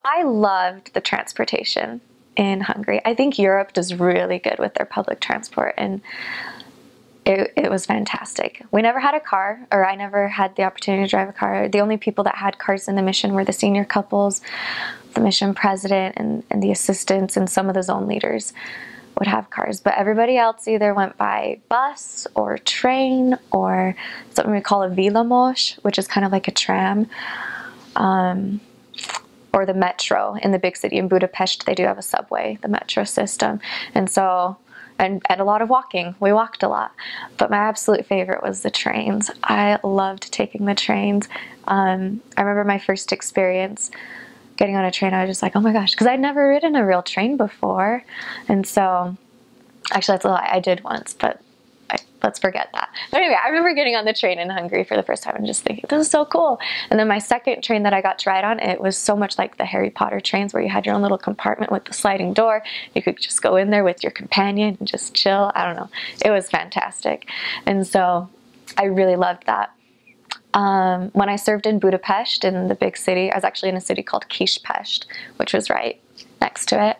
I loved the transportation in Hungary. I think Europe does really good with their public transport, and it was fantastic. We never had a car, or I never had the opportunity to drive a car. The only people that had cars in the mission were the senior couples, the mission president, and the assistants, and some of the zone leaders would have cars. But everybody else either went by bus or train or something we call a vilamos, which is kind of like a tram, or the metro in the big city. In Budapest, they do have a subway, the metro system. And so, and a lot of walking. We walked a lot. But my absolute favorite was the trains. I loved taking the trains. I remember my first experience getting on a train. I was just like, oh my gosh, because I'd never ridden a real train before. And so, actually that's a lie, I did once, but let's forget that. But anyway, I remember getting on the train in Hungary for the first time and just thinking, this is so cool. And then my second train that I got to ride on, it was so much like the Harry Potter trains where you had your own little compartment with the sliding door. You could just go in there with your companion and just chill. I don't know. It was fantastic. And so I really loved that. When I served in Budapest, in the big city, I was actually in a city called Kispest, which was right next to it.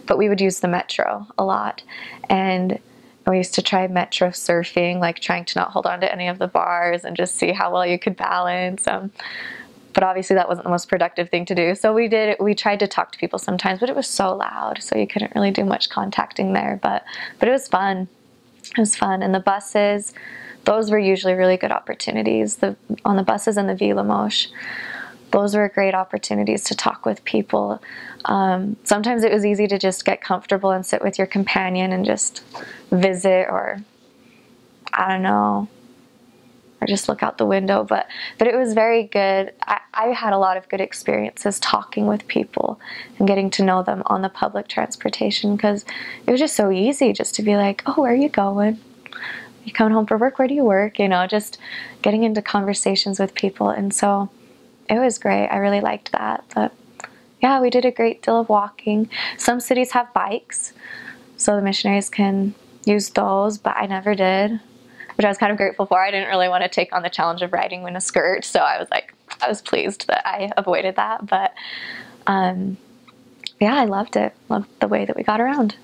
But we would use the metro a lot. And we used to try metro surfing, like trying to not hold on to any of the bars and just see how well you could balance. But obviously that wasn't the most productive thing to do. So we tried to talk to people sometimes, but it was so loud, so you couldn't really do much contacting there. But it was fun. It was fun. And the buses, those were usually really good opportunities. On the buses and the Vilamos, those were great opportunities to talk with people. Sometimes it was easy to just get comfortable and sit with your companion and just visit, or I don't know, or just look out the window. But it was very good. I had a lot of good experiences talking with people and getting to know them on the public transportation, because it was just so easy just to be like, oh, where are you going? You coming home from work? Where do you work? You know, just getting into conversations with people. And so it was great. I really liked that. But yeah, we did a great deal of walking. Some cities have bikes, so the missionaries can use those, but I never did, which I was kind of grateful for. I didn't really want to take on the challenge of riding in a skirt, so I was pleased that I avoided that. But yeah, I loved it. Loved the way that we got around.